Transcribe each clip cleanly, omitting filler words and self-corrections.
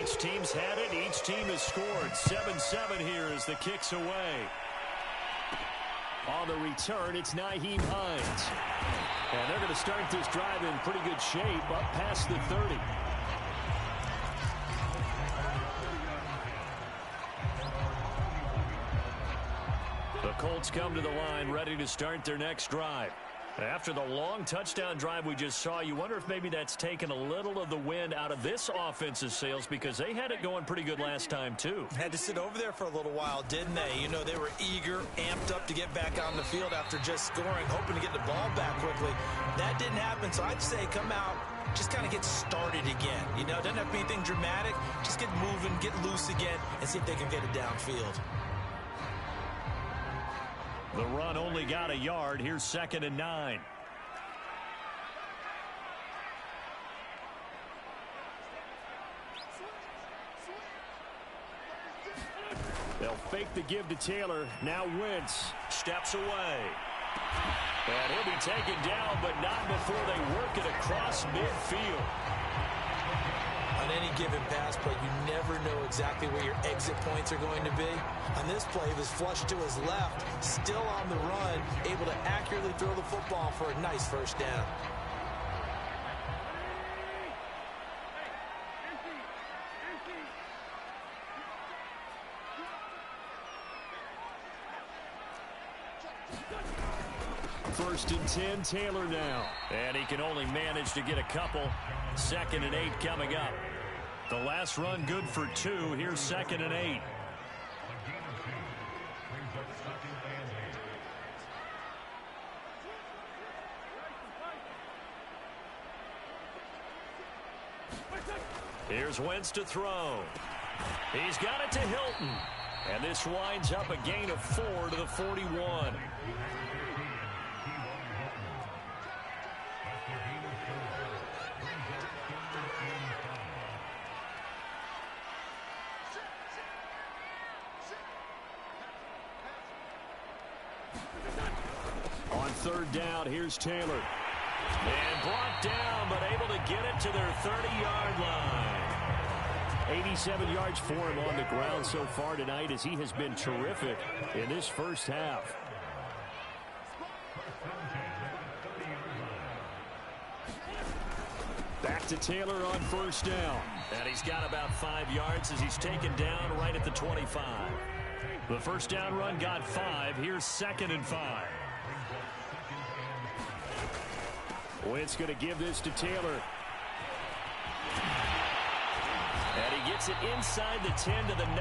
Each team's had it. Each team has scored. 7-7 here as the kick's away. On the return, it's Nyheim Hines. And they're going to start this drive in pretty good shape up past the 30. The Colts come to the line ready to start their next drive. After the long touchdown drive we just saw, you wonder if maybe that's taken a little of the wind out of this offense's sails because they had it going pretty good last time, too. Had to sit over there for a little while, didn't they? You know, they were eager, amped up to get back on the field after just scoring, hoping to get the ball back quickly. That didn't happen, so I'd say come out, just kind of get started again. You know, doesn't have to be anything dramatic. Just get moving, get loose again, and see if they can get it downfield. The run only got a yard. Here's 2nd and 9. They'll fake the give to Taylor. Now Wentz steps away. And he'll be taken down, but not before they work it across midfield. On any given pass play, you never know exactly where your exit points are going to be. On this play, he was flushed to his left, still on the run, able to accurately throw the football for a nice first down. First and 10, Taylor now. And he can only manage to get a couple. 2nd and 8 coming up. The last run good for 2. Here's 2nd and 8. Here's Wentz to throw. He's got it to Hilton. And this winds up a gain of 4 to the 41. On 3rd down, here's Taylor. And brought down, but able to get it to their 30-yard line. 87 yards for him on the ground so far tonight as he has been terrific in this first half. Back to Taylor on 1st down. And he's got about 5 yards as he's taken down right at the 25. The first down run got 5. Here's 2nd and 5. Wentz going to give this to Taylor. And he gets it inside the 10 to the 9.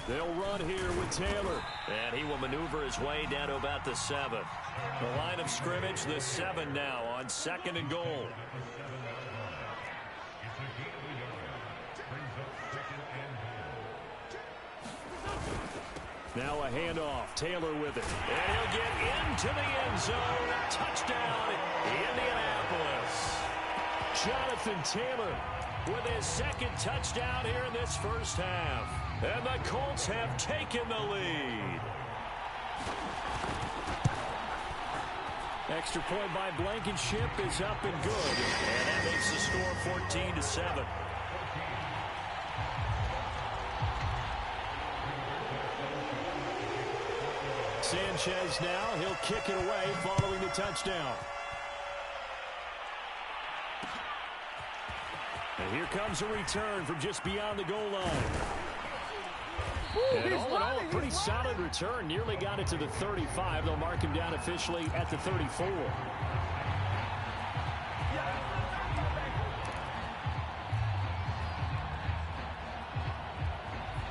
They'll run here with Taylor. And he will maneuver his way down to about the 7. The line of scrimmage, the 7 now on 2nd and goal. Now a handoff. Taylor with it. And he'll get into the end zone. Touchdown, Indianapolis. Jonathan Taylor with his 2nd touchdown here in this first half. And the Colts have taken the lead. Extra point by Blankenship is up and good. And that makes the score 14-7. Sanchez now, he'll kick it away following the touchdown. And here comes a return from just beyond the goal line. And all in all, a pretty solid return. Nearly got it to the 35. They'll mark him down officially at the 34.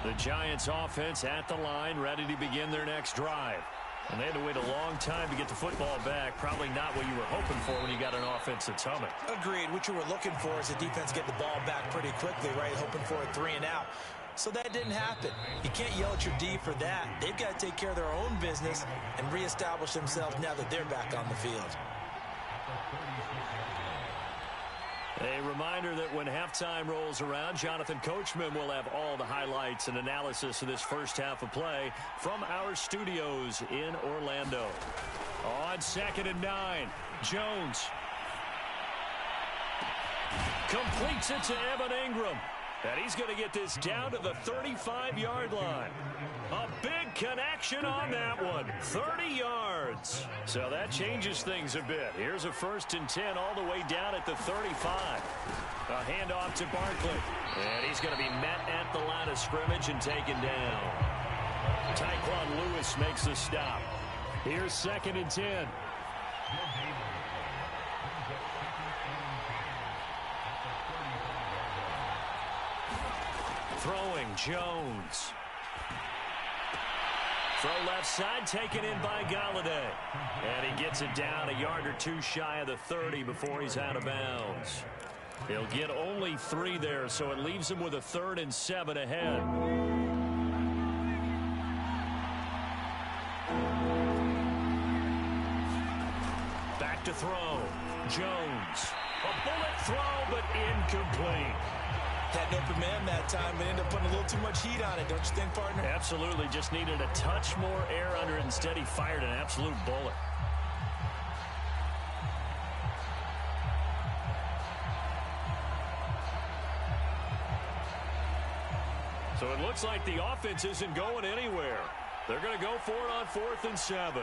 The Giants offense at the line, ready to begin their next drive. And they had to wait a long time to get the football back. Probably not what you were hoping for when you got an offense that's humming. Agreed. What you were looking for is the defense get the ball back pretty quickly, right? Hoping for a 3 and out. So that didn't happen. You can't yell at your D for that. They've got to take care of their own business and reestablish themselves now that they're back on the field. A reminder that when halftime rolls around, Jonathan Coachman will have all the highlights and analysis of this first half of play from our studios in Orlando. On 2nd and 9, Jones completes it to Evan Ingram. And he's going to get this down to the 35-yard line. A big connection on that one. 30 yards. So that changes things a bit. Here's a 1st and 10 all the way down at the 35. A handoff to Barkley. And he's going to be met at the line of scrimmage and taken down. Tyquan Lewis makes the stop. Here's 2nd and 10. Throwing, Jones. Throw left side, taken in by Galladay. And he gets it down a yard or two shy of the 30 before he's out of bounds. He'll get only 3 there, so it leaves him with a 3rd and 7 ahead. Back to throw. Jones. A bullet throw, but incomplete. Had an open man that time, but ended up putting a little too much heat on it, don't you think, partner? Absolutely. Just needed a touch more air under it. Instead, he fired an absolute bullet. So it looks like the offense isn't going anywhere. They're going to go for it on 4th and 7.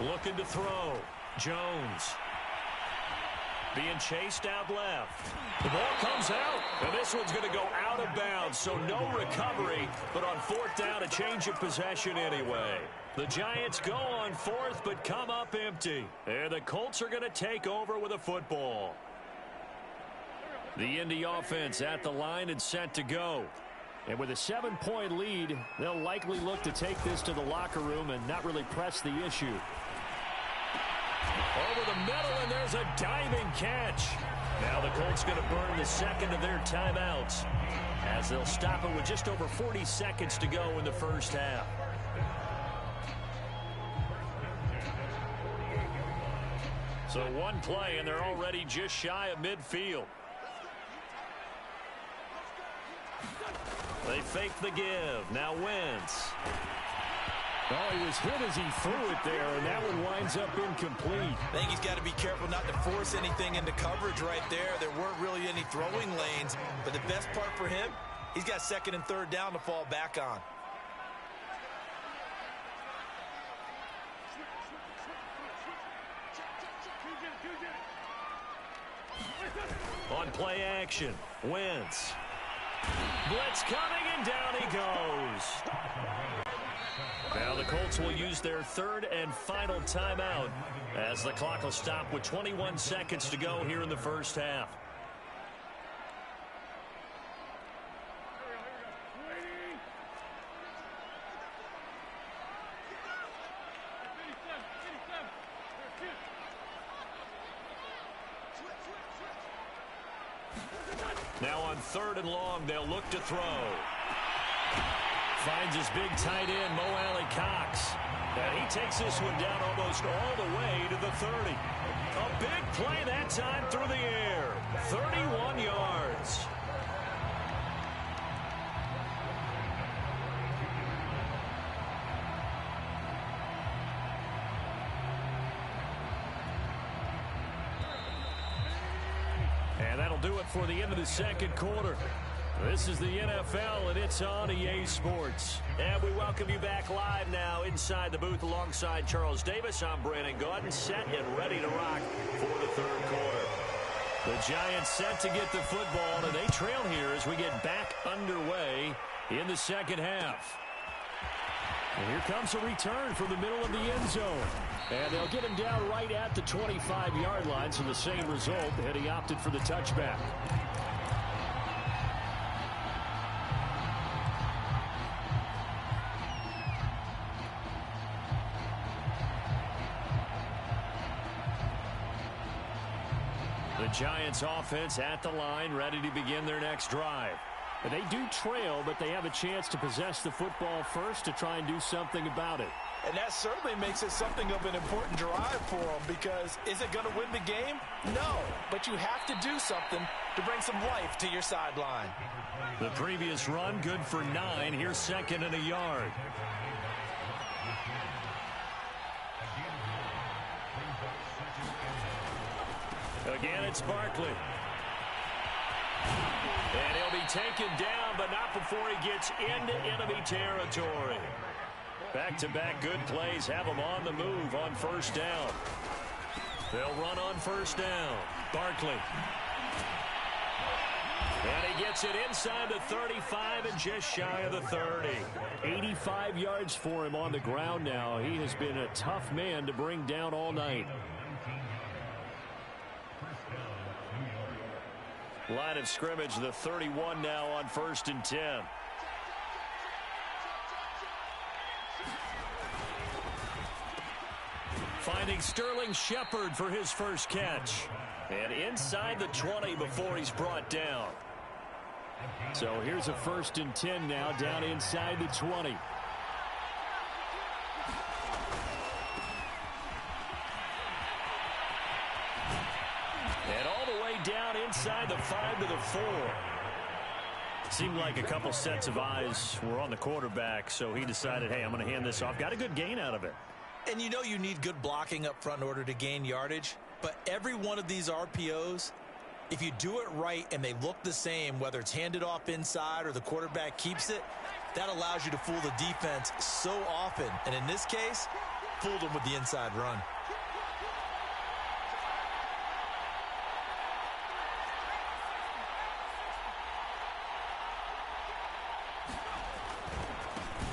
Looking to throw. Jones. Being chased out left. The ball comes out, and this one's going to go out of bounds, so no recovery, but on 4th down, a change of possession anyway. The Giants go on 4th, but come up empty. And the Colts are going to take over with a football. The Indy offense at the line and set to go. And with a 7-point lead, they'll likely look to take this to the locker room and not really press the issue. Over the middle, and there's a diving catch. Now the Colts going to burn the 2nd of their timeouts as they'll stop it with just over 40 seconds to go in the first half. So one play, and they're already just shy of midfield. They fake the give. Now Wentz. Oh, he was hit as he threw it there, and that one winds up incomplete. I think he's got to be careful not to force anything into coverage right there. There weren't really any throwing lanes, but the best part for him, he's got 2nd and 3rd down to fall back on. On play action, Wentz. Blitz coming, and down he goes. Now the Colts will use their 3rd and final timeout as the clock will stop with 21 seconds to go here in the first half. Now on 3rd and long, they'll look to throw. Finds his big tight end, Mo Alley Cox. And he takes this one down almost all the way to the 30. A big play that time through the air. 31 yards. And that'll do it for the end of the 2nd quarter. This is the NFL, and it's on EA Sports. And we welcome you back live now inside the booth alongside Charles Davis. I'm Brandon Gaudin, set and ready to rock for the 3rd quarter. The Giants set to get the football, and they trail here as we get back underway in the 2nd half. And here comes a return from the middle of the end zone. And they'll get him down right at the 25-yard line, so the same result, and he opted for the touchback. The Giants offense at the line, ready to begin their next drive. They do trail, but they have a chance to possess the football first to try and do something about it. And that certainly makes it something of an important drive for them, because is it going to win the game? No, but you have to do something to bring some life to your sideline. The previous run, good for 9. Here's 2nd and a yard. Again, it's Barkley. And he'll be taken down, but not before he gets into enemy territory. Back-to-back good plays have him on the move on first down. They'll run on first down. Barkley. And he gets it inside the 35 and just shy of the 30. 85 yards for him on the ground now. He has been a tough man to bring down all night. Line of scrimmage, the 31 now on 1st and 10. Finding Sterling Shepard for his first catch. And inside the 20 before he's brought down. So here's a 1st and 10 now, down inside the 20. And all the way down inside the 5 to the 4. Seemed like a couple sets of eyes were on the quarterback, so he decided, hey, I'm going to hand this off. Got a good gain out of it. And you know you need good blocking up front in order to gain yardage. But every one of these RPOs, if you do it right and they look the same, whether it's handed off inside or the quarterback keeps it, that allows you to fool the defense so often. And in this case, fooled them with the inside run.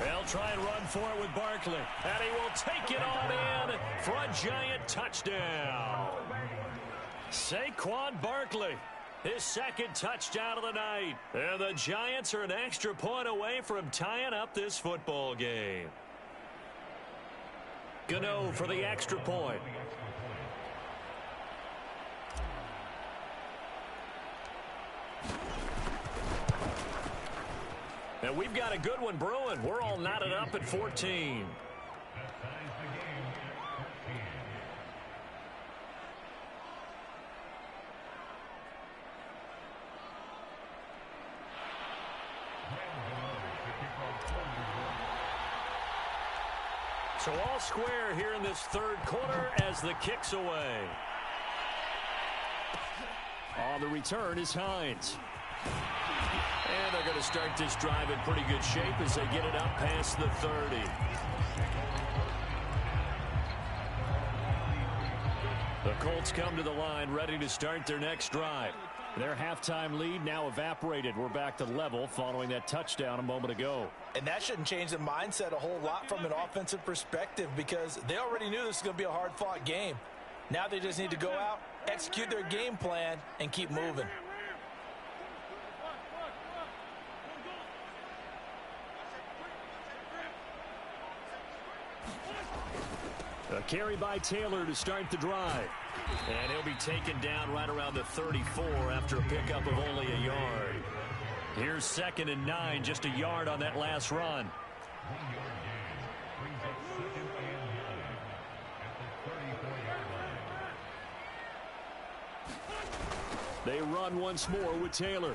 They'll try and run for it with Barkley. And he will take it on in for a Giant touchdown. Saquon Barkley, his 2nd touchdown of the night. And the Giants are an extra point away from tying up this football game. Gano for the extra point. And we've got a good one brewing. We're all knotted up at 14. So all square here in this 3rd quarter as the kick's away. On the return is Hines. And they're going to start this drive in pretty good shape as they get it up past the 30. The Colts come to the line ready to start their next drive. Their halftime lead now evaporated. We're back to level following that touchdown a moment ago. And that shouldn't change the mindset a whole lot from an offensive perspective, because they already knew this was going to be a hard-fought game. Now they just need to go out, execute their game plan, and keep moving. A carry by Taylor to start the drive. And he'll be taken down right around the 34 after a pickup of only a yard. Here's 2nd and 9, just a yard on that last run. They run once more with Taylor.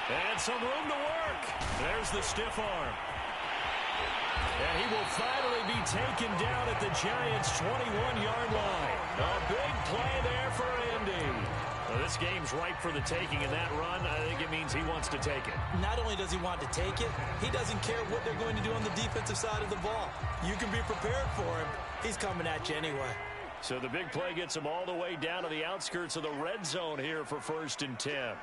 And some room to work. There's the stiff arm. And he will finally be taken down at the Giants' 21-yard line. A big play there for Indy. Well, this game's ripe for the taking, and that run, I think it means he wants to take it. Not only does he want to take it, he doesn't care what they're going to do on the defensive side of the ball. You can be prepared for him. He's coming at you anyway. So the big play gets him all the way down to the outskirts of the red zone here for 1st and 10.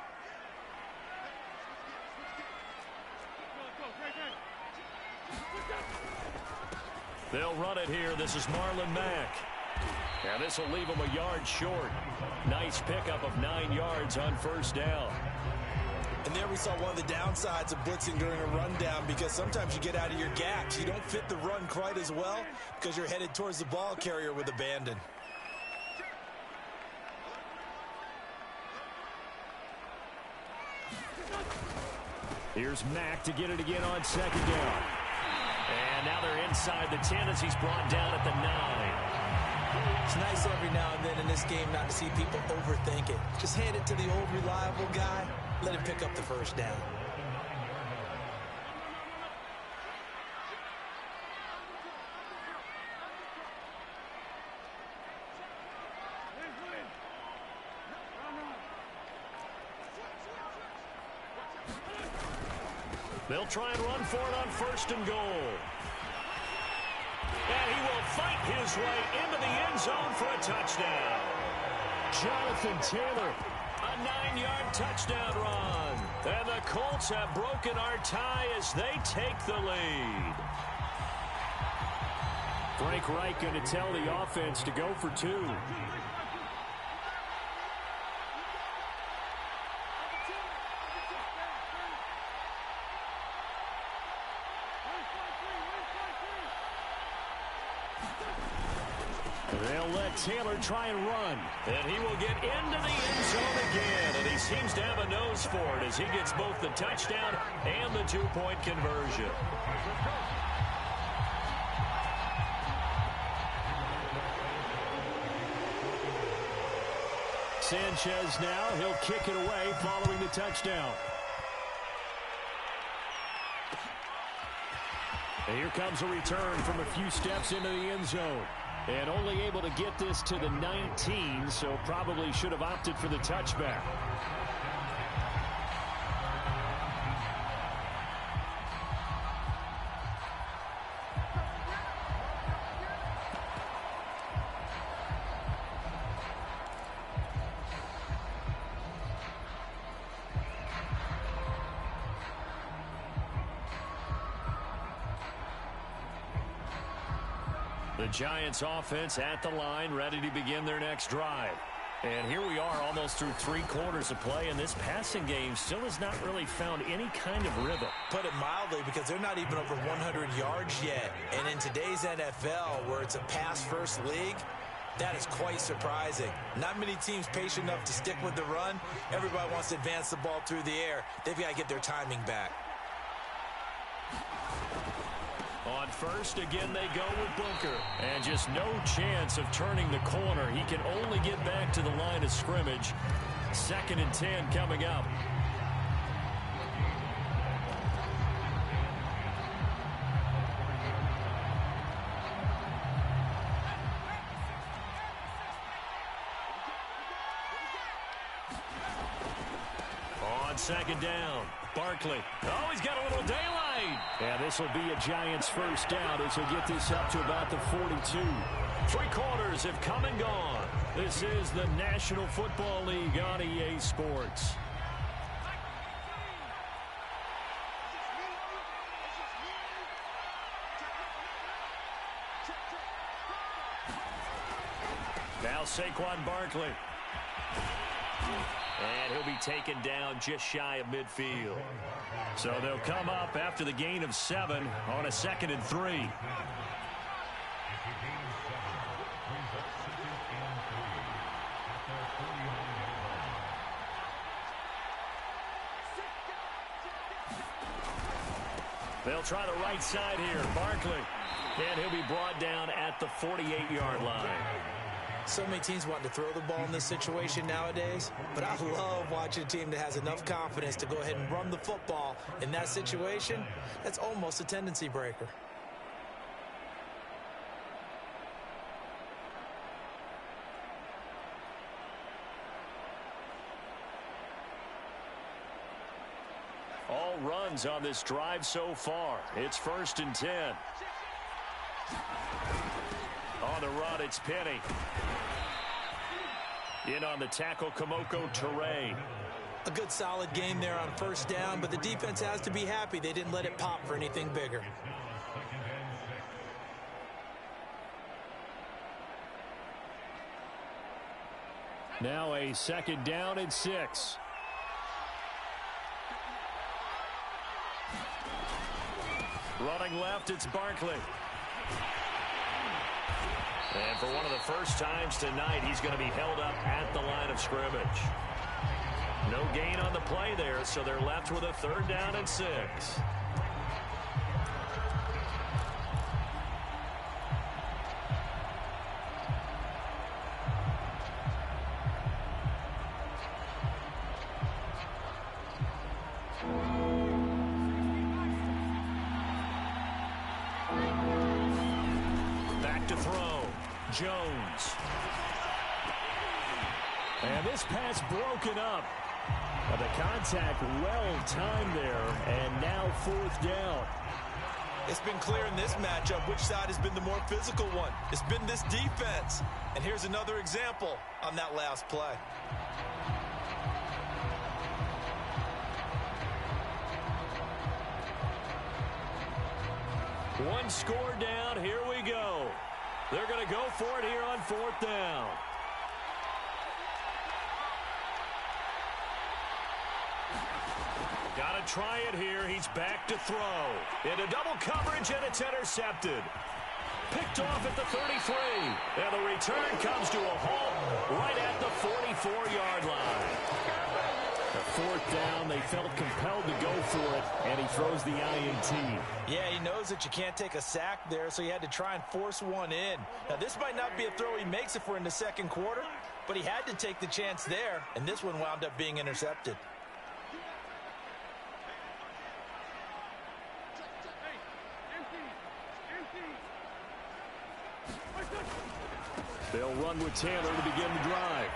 They'll run it here. This is Marlon Mack. And this will leave him a yard short. Nice pickup of 9 yards on first down. And there we saw one of the downsides of blitzing during a rundown, because sometimes you get out of your gaps. You don't fit the run quite as well because you're headed towards the ball carrier with abandon. Here's Mack to get it again on second down. And now they're inside the 10 as he's brought down at the 9. It's nice every now and then in this game not to see people overthink it. Just hand it to the old reliable guy. Let him pick up the first down. They'll try and run for it on first and goal. And he will fight his way into the end zone for a touchdown. Jonathan Taylor, a 9-yard touchdown run. And the Colts have broken our tie as they take the lead. Frank Reich going to tell the offense to go for 2. They'll let Taylor try and run. And he will get into the end zone again. And he seems to have a nose for it as he gets both the touchdown and the 2-point conversion. Sanchez now, he'll kick it away following the touchdown. And here comes a return from a few steps into the end zone. And only able to get this to the 19, so probably should have opted for the touchback. The Giants offense at the line, ready to begin their next drive. And here we are almost through 3 quarters of play, and this passing game still has not really found any kind of rhythm. Put it mildly, because they're not even over 100 yards yet. And in today's NFL, where it's a pass-first league, that is quite surprising. Not many teams patient enough to stick with the run. Everybody wants to advance the ball through the air. They've got to get their timing back. On first, again, they go with Booker. And just no chance of turning the corner. He can only get back to the line of scrimmage. 2nd and 10 coming up. On 2nd down, Barkley. Oh, he's got a little daylight. And this will be a Giants first down as he'll get this up to about the 42. 3 quarters have come and gone. This is the National Football League on EA Sports. Now Saquon Barkley. And he'll be taken down just shy of midfield. So they'll come up after the gain of 7 on a 2nd and 3. They'll try the right side here. Barkley. And he'll be brought down at the 48-yard line. So many teams want to throw the ball in this situation nowadays, but I love watching a team that has enough confidence to go ahead and run the football in that situation. That's almost a tendency breaker. All runs on this drive so far. It's 1st and 10. On the run, it's Penny. In on the tackle, Kamoko Toure. A good solid game there on first down, but the defense has to be happy they didn't let it pop for anything bigger. Now a 2nd down and 6. Running left, it's Barkley. And for one of the first times tonight, he's going to be held up at the line of scrimmage. No gain on the play there, so they're left with a 3rd down and 6. Back to throw. Jones. And this pass broken up. The contact well timed there, and now 4th down. It's been clear in this matchup which side has been the more physical one. It's been this defense. And here's another example on that last play. One score down. Here we go. They're going to go for it here on 4th down. Got to try it here. He's back to throw. Into double coverage, and it's intercepted. Picked off at the 33. And the return comes to a halt right at the 44-yard line. The 4th down, they felt compelled to go for it, and he throws the INT. Yeah, he knows that you can't take a sack there, so he had to try and force one in. Now, this might not be a throw he makes if we're in the 2nd quarter, but he had to take the chance there, and this one wound up being intercepted. They'll run with Taylor to begin the drive.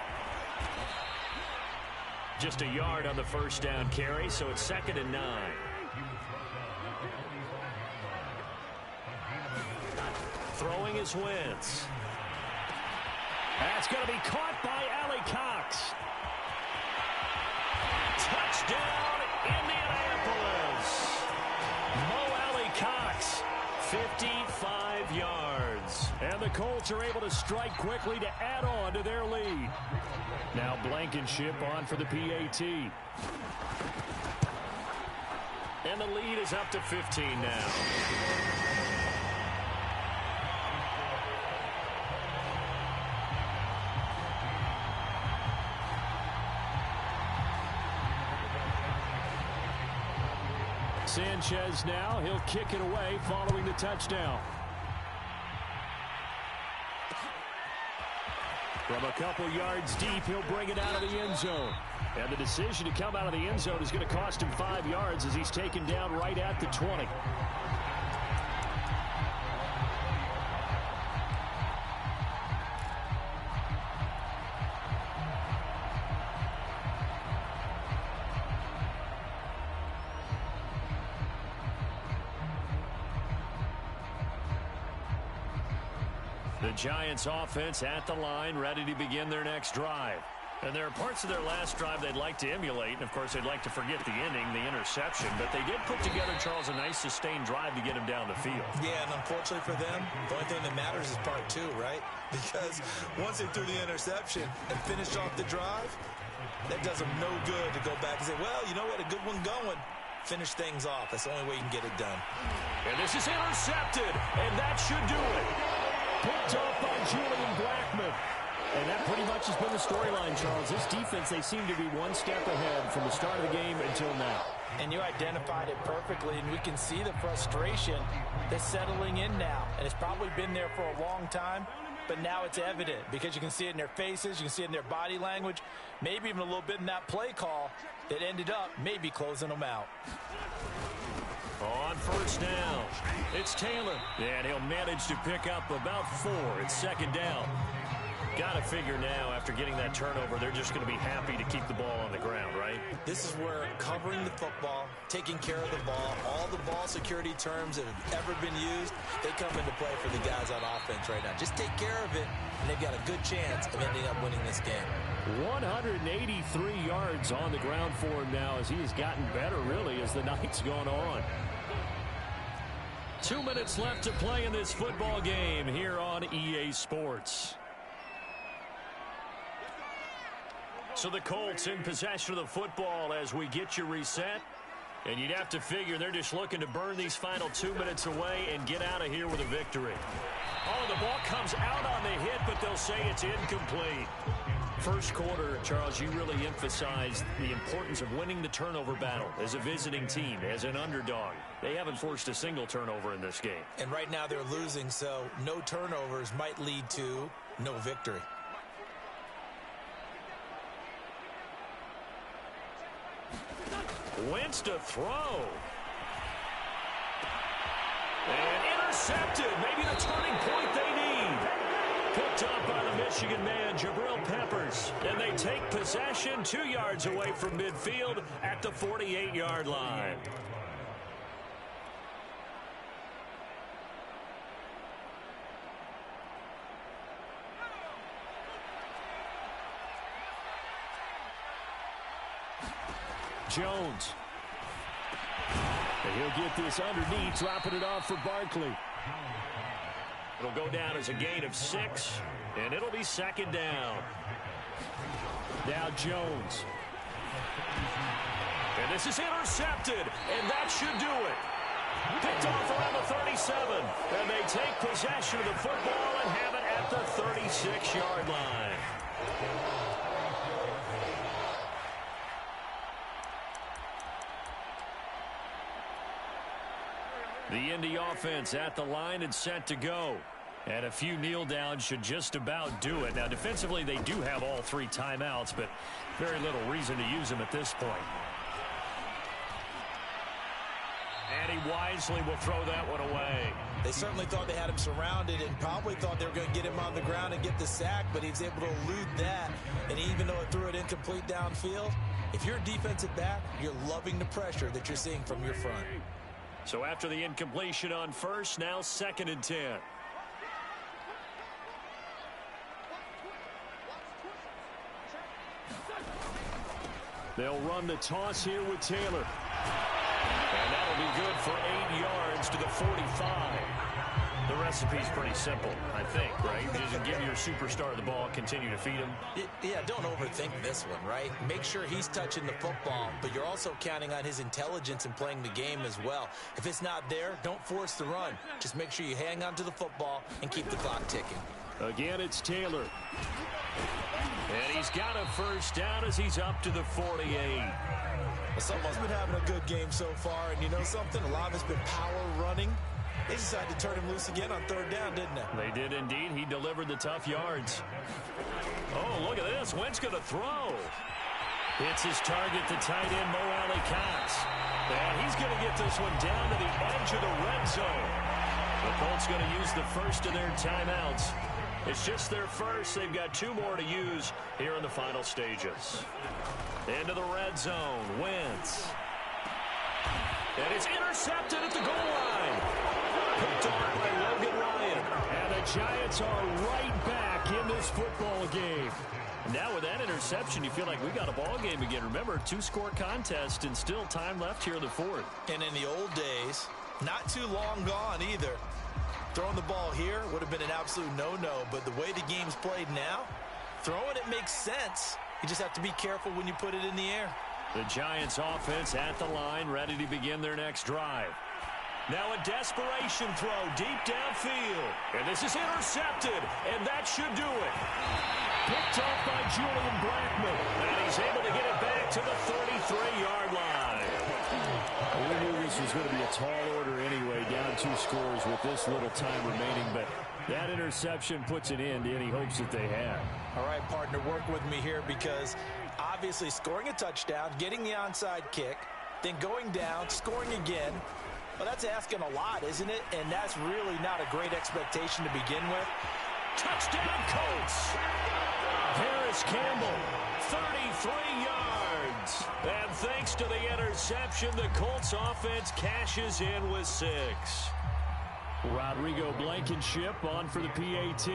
Just a yard on the 1st down carry, so it's 2nd and 9. Throwing is Wentz. That's going to be caught by Ali Cox. Touchdown, Indianapolis. Mo Ali Cox, 55 yards. And the Colts are able to strike quickly to add on to their lead. Now Blankenship on for the PAT. And the lead is up to 15 now. Sanchez now, he'll kick it away following the touchdown. From a couple yards deep, he'll bring it out of the end zone. And the decision to come out of the end zone is going to cost him 5 yards as he's taken down right at the 20. The Giants offense at the line, ready to begin their next drive. And there are parts of their last drive they'd like to emulate, and of course they'd like to forget the inning, the interception, but they did put together, Charles, a nice sustained drive to get him down the field. Yeah, and unfortunately for them, the only thing that matters is part 2, right? Because once they threw the interception and finished off the drive, that does them no good to go back and say, well, you know what, a good one going. Finish things off. That's the only way you can get it done. And this is intercepted, and that should do it. Picked off by Julian Blackmon. And that pretty much has been the storyline, Charles. This defense, they seem to be one step ahead from the start of the game until now. And you identified it perfectly, and we can see the frustration that's settling in now. And it's probably been there for a long time, but now it's evident because you can see it in their faces, you can see it in their body language, maybe even a little bit in that play call that ended up maybe closing them out. On 1st down, it's Taylor. And he'll manage to pick up about 4. It's 2nd down. Got to figure now, after getting that turnover, they're just going to be happy to keep the ball on the ground, right? This is where covering the football, taking care of the ball, all the ball security terms that have ever been used, they come into play for the guys on offense right now. Just take care of it, and they've got a good chance of ending up winning this game. 183 yards on the ground for him now as he has gotten better, really, as the night's gone on. 2 minutes left to play in this football game here on EA Sports. So the Colts in possession of the football as we get you reset. And you'd have to figure they're just looking to burn these final 2 minutes away and get out of here with a victory. Oh, the ball comes out on the hit, but they'll say it's incomplete. First quarter, Charles, you really emphasized the importance of winning the turnover battle as a visiting team, as an underdog. They haven't forced a single turnover in this game. And right now they're losing, so no turnovers might lead to no victory. Wentz to throw. And intercepted. Maybe the turning point they need. Picked up by the Michigan man, Jabril Peppers. And they take possession 2 yards away from midfield at the 48-yard line. Jones. And he'll get this underneath, dropping it off for Barkley. It'll go down as a gain of 6, and it'll be second down. Now Jones. And this is intercepted, and that should do it. Picked off around the 37, and they take possession of the football and have it at the 36-yard line. The Indy offense at the line and set to go. And a few kneel downs should just about do it. Now, defensively, they do have all 3 timeouts, but very little reason to use them at this point. And he wisely will throw that one away. They certainly thought they had him surrounded and probably thought they were going to get him on the ground and get the sack, but he was able to elude that. And even though it threw it incomplete downfield, if you're a defensive back, you're loving the pressure that you're seeing from your front. So after the incompletion on first, now 2nd and 10. They'll run the toss here with Taylor. And that'll be good for 8 yards to the 45. The recipe's pretty simple, I think, right? Just give your superstar the ball, continue to feed him. Yeah, don't overthink this one, right? Make sure he's touching the football, but you're also counting on his intelligence in playing the game as well. If it's not there, don't force the run. Just make sure you hang on to the football and keep the clock ticking. Again, it's Taylor. And he's got a first down as he's up to the 48. Well, someone's been having a good game so far, and you know something? A lot of it's been power running. They decided to turn him loose again on 3rd down, didn't they? They did indeed. He delivered the tough yards. Oh, look at this. Wentz going to throw. Hits his target, the tight end, Mo Alley-Cox. And he's going to get this one down to the edge of the red zone. The Colts going to use the first of their timeouts. It's just their first. They've got 2 more to use here in the final stages. Into the red zone. Wentz. And it's intercepted at the goal line. Picked off by Logan Ryan. And the Giants are right back in this football game. Now with that interception, you feel like we got a ball game again. Remember, 2-score contest and still time left here in the 4th. And in the old days, not too long gone either. Throwing the ball here would have been an absolute no-no, but the way the game's played now, throwing it makes sense. You just have to be careful when you put it in the air. The Giants offense at the line, ready to begin their next drive. Now a desperation throw deep downfield. And this is intercepted, and that should do it. Picked off by Julian Blackmon. And he's able to get it back to the 33-yard line. We knew this was going to be a tall order anyway, down 2 scores with this little time remaining, but that interception puts an end to any hopes that they had. All right, partner, work with me here because obviously scoring a touchdown, getting the onside kick, then going down, scoring again, well, that's asking a lot, isn't it? And that's really not a great expectation to begin with. Touchdown, Colts! Harris Campbell, 33 yards. And thanks to the interception, the Colts offense cashes in with 6. Rodrigo Blankenship on for the PAT.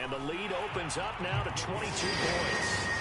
And the lead opens up now to 22 points.